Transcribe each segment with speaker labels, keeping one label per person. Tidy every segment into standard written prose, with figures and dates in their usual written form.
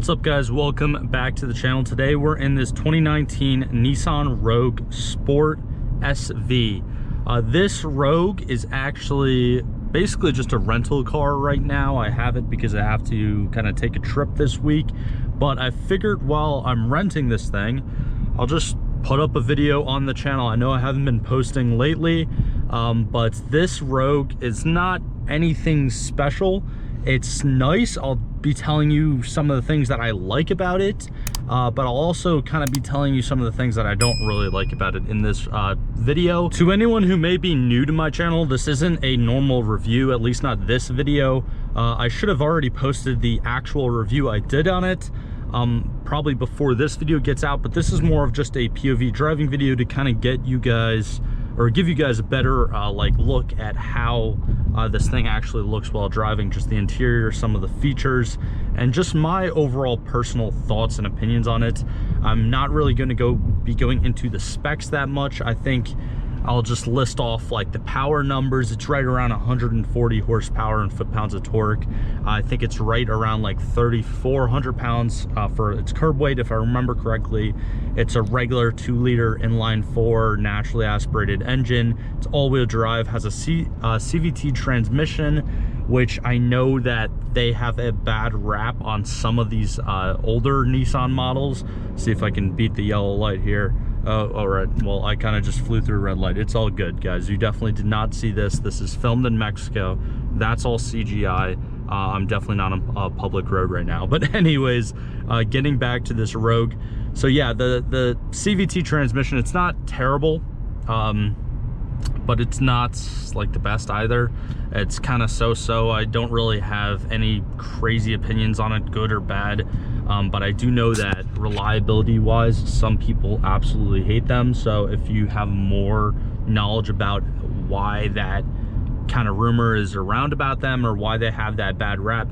Speaker 1: What's up, guys? Welcome back to the channel. Today we're in this 2019 Nissan Rogue Sport SV. This Rogue is actually basically just a rental car right now. I have it because I have to kind of take a trip this week, but I figured while I'm renting this thing, I'll just put up a video on the channel. I know I haven't been posting lately, but this Rogue is not anything special. It's nice. I'll be telling you some of the things that I like about it, but I'll also kind of be telling you some of the things that I don't really like about it in this video. To anyone who may be new to my channel, this isn't a normal review, at least not this video. I should have already posted the actual review I did on it, probably before this video gets out, but this is more of just a POV driving video to kind of get you guys, or give you guys a better like look at how this thing actually looks while driving, just the interior, some of the features, and just my overall personal thoughts and opinions on it. I'm not really going to be going into the specs that much. I think I'll just list off like the power numbers. It's right around 140 horsepower and foot-pounds of torque. I think it's right around like 3,400 pounds for its curb weight, if I remember correctly. It's a regular 2-liter inline-4 naturally aspirated engine. It's all-wheel drive, has a CVT transmission, which I know that they have a bad rap on some of these older Nissan models. See if I can beat the yellow light here. Oh, all right. Well, I kind of just flew through a red light. It's all good, guys. You definitely did not see this. This is filmed in Mexico. That's all CGI. I'm definitely not on a public road right now. But anyways, getting back to this Rogue. So yeah, the CVT transmission, it's not terrible, but it's not like the best either. It's kind of so-so. I don't really have any crazy opinions on it, good or bad. But I do know that reliability wise, some people absolutely hate them. So if you have more knowledge about why that kind of rumor is around about them, or why they have that bad rap,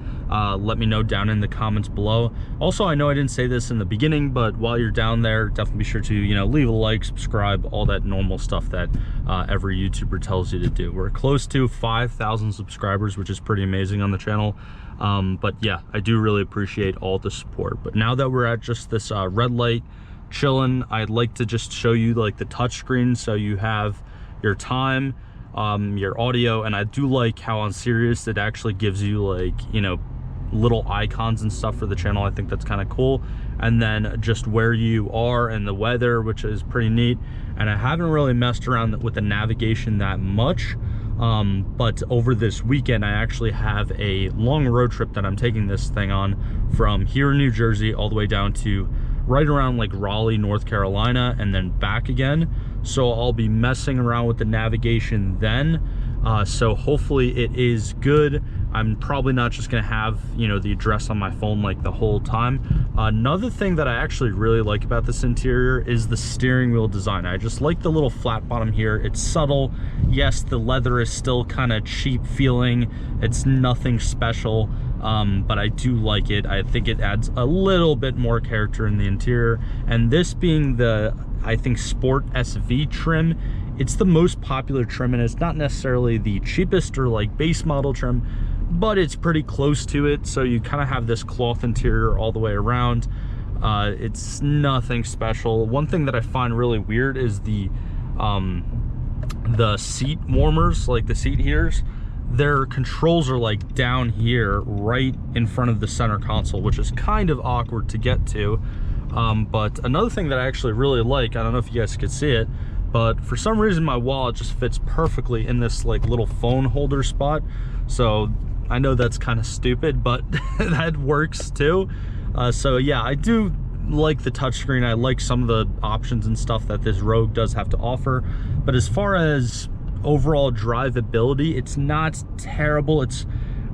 Speaker 1: let me know down in the comments below. Also, I know I didn't say this in the beginning, but while you're down there, definitely be sure to, you know, leave a like, subscribe, all that normal stuff that every YouTuber tells you to do. We're close to 5,000 subscribers, which is pretty amazing on the channel. But yeah, I do really appreciate all the support. But now that we're at just this red light chilling, I'd like to just show you like the touchscreen, so you have your time, your audio, and I do like how on Sirius it actually gives you, like, you know, little icons and stuff for the channel. I think that's kind of cool. And then just where you are and the weather, which is pretty neat. And I haven't really messed around with the navigation that much, but over this weekend I actually have a long road trip that I'm taking this thing on from here in New Jersey all the way down to right around like Raleigh, North Carolina, and then back again. So I'll be messing around with the navigation then. So hopefully it is good. I'm probably not just gonna have, you know, the address on my phone like the whole time. Another thing that I actually really like about this interior is the steering wheel design. I just like the little flat bottom here. It's subtle. Yes, the leather is still kind of cheap feeling. It's nothing special, but I do like it. I think it adds a little bit more character in the interior. And this being the, I think, Sport SV trim, it's the most popular trim, and it's not necessarily the cheapest or like base model trim, but it's pretty close to it. So you kind of have this cloth interior all the way around. It's nothing special. One thing that I find really weird is the seat warmers, like the seat heaters. Their controls are like down here right in front of the center console, which is kind of awkward to get to. But another thing that I actually really like, I don't know if you guys could see it, but for some reason my wallet just fits perfectly in this like little phone holder spot. So I know that's kind of stupid, but that works too. So yeah, I do like the touchscreen. I like some of the options and stuff that this Rogue does have to offer. But as far as overall drivability, it's not terrible.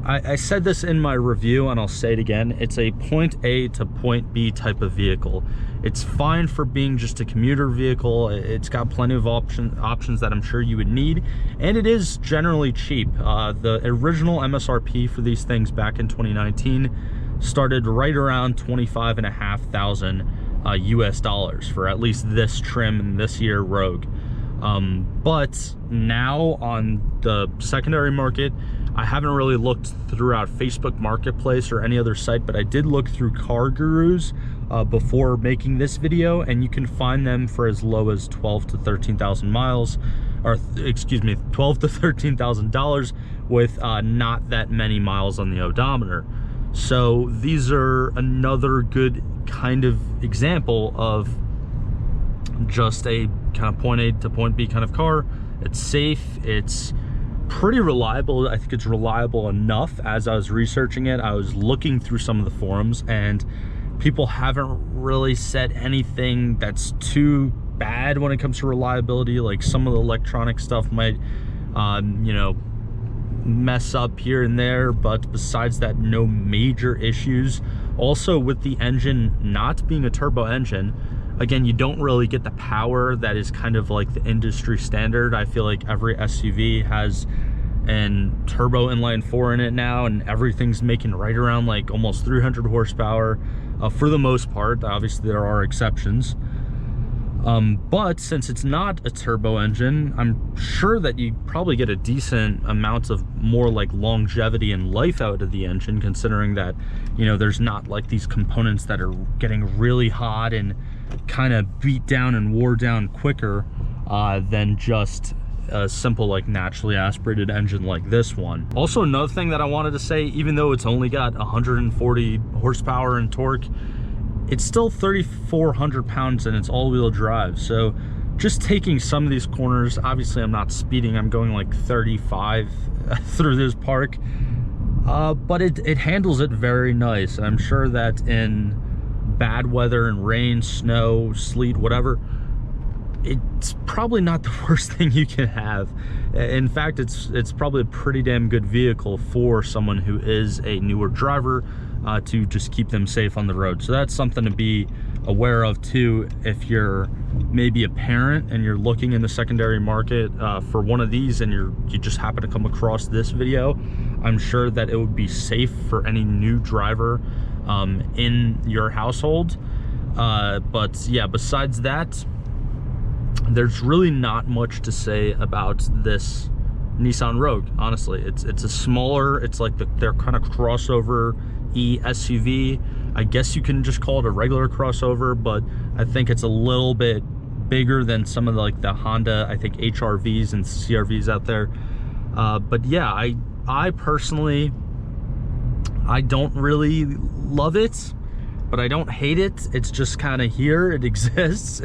Speaker 1: I said this in my review, and I'll say it again. It's a point A to point B type of vehicle. It's fine for being just a commuter vehicle. It's got plenty of options that I'm sure you would need, and it is generally cheap. The original MSRP for these things back in 2019 started right around $25,500 US dollars for at least this trim and this year Rogue. But now on the secondary market, I haven't really looked throughout Facebook Marketplace or any other site, but I did look through Car Gurus before making this video, and you can find them for as low as 12 to 13,000 miles, or excuse me, $12 to $13,000 with not that many miles on the odometer. So these are another good kind of example of just a kind of point A to point B kind of car. It's safe, it's pretty reliable. I think it's reliable enough. As I was researching it, I was looking through some of the forums, and people haven't really said anything that's too bad when it comes to reliability. Like, some of the electronic stuff might you know, mess up here and there, but besides that, no major issues. Also, with the engine not being a turbo engine, again, you don't really get the power that is kind of like the industry standard. I feel like every SUV has an turbo inline 4 in it now, and everything's making right around like almost 300 horsepower for the most part. Obviously there are exceptions, but since it's not a turbo engine, I'm sure that you probably get a decent amount of more like longevity and life out of the engine, considering that, you know, there's not like these components that are getting really hot and kind of beat down and wore down quicker than just a simple like naturally aspirated engine like this one. Also, another thing that I wanted to say, even though it's only got 140 horsepower and torque, it's still 3,400 pounds and it's all-wheel drive. So just taking some of these corners, obviously I'm not speeding, I'm going like 35 through this park, but it handles it very nice. I'm sure that in bad weather and rain, snow, sleet, whatever, it's probably not the worst thing you can have. In fact, it's probably a pretty damn good vehicle for someone who is a newer driver, to just keep them safe on the road. So that's something to be aware of too. If you're maybe a parent and you're looking in the secondary market for one of these, and you just happen to come across this video, I'm sure that it would be safe for any new driver in your household. But yeah, besides that, there's really not much to say about this Nissan Rogue. Honestly, it's a smaller, it's like their kind of crossover SUV. I guess you can just call it a regular crossover, but I think it's a little bit bigger than some of the Honda, I think, HRVs and CRVs out there. But yeah, I personally, I don't really love it, but I don't hate it. It's just kind of here, it exists.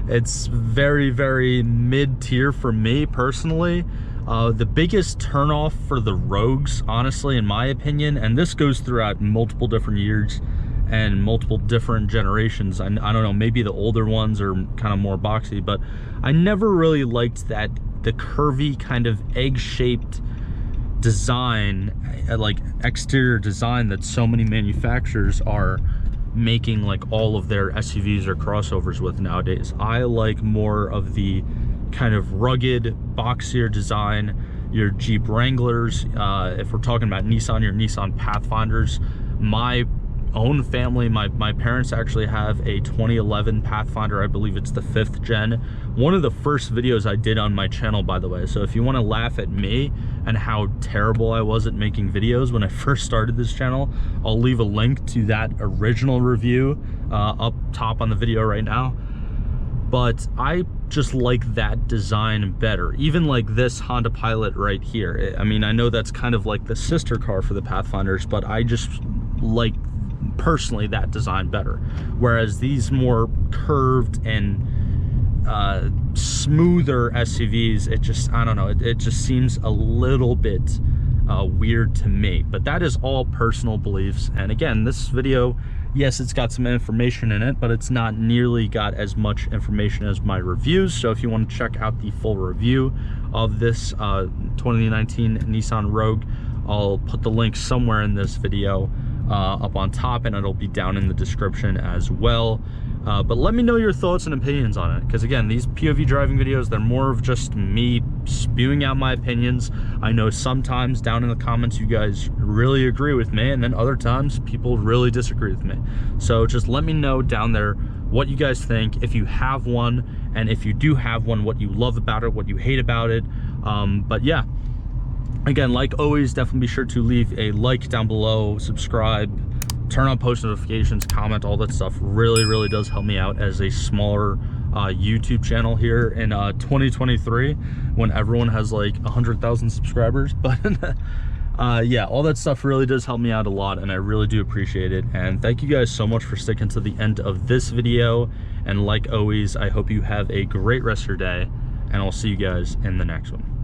Speaker 1: It's very, very mid-tier for me personally. The biggest turnoff for the Rogues, honestly, in my opinion, and this goes throughout multiple different years and multiple different generations. I don't know, maybe the older ones are kind of more boxy, but I never really liked the curvy kind of egg-shaped design, like exterior design, that so many manufacturers are making like all of their SUVs or crossovers with nowadays. I like more of the kind of rugged, boxier design. Your Jeep Wranglers, if we're talking about Nissan, your Nissan Pathfinders. My own family, my parents actually have a 2011 Pathfinder. I believe it's the 5th gen. One of the first videos I did on my channel, by the way. So if you want to laugh at me and how terrible I was at making videos when I first started this channel, I'll leave a link to that original review up top on the video right now. But I just like that design better. Even like this Honda Pilot right here. I mean, I know that's kind of like the sister car for the Pathfinders, but I just like personally that design better. Whereas these more curved and smoother SUVs, it just, I don't know, it just seems a little bit weird to me. But that is all personal beliefs. And again, this video, yes, it's got some information in it, but it's not nearly got as much information as my reviews. So if you want to check out the full review of this 2019 Nissan Rogue, I'll put the link somewhere in this video up on top, and it'll be down in the description as well. But let me know your thoughts and opinions on it, because again, these POV driving videos, they're more of just me spewing out my opinions. I know sometimes down in the comments you guys really agree with me, and then other times people really disagree with me. So just let me know down there what you guys think, if you have one, and if you do have one, what you love about it, what you hate about it. But yeah, Again, like always, definitely be sure to leave a like down below, subscribe, turn on post notifications, comment, all that stuff. Really does help me out as a smaller YouTube channel here in 2023 when everyone has like 100,000 subscribers. But yeah, all that stuff really does help me out a lot, and I really do appreciate it. And thank you guys so much for sticking to the end of this video. And like always, I hope you have a great rest of your day, and I'll see you guys in the next one.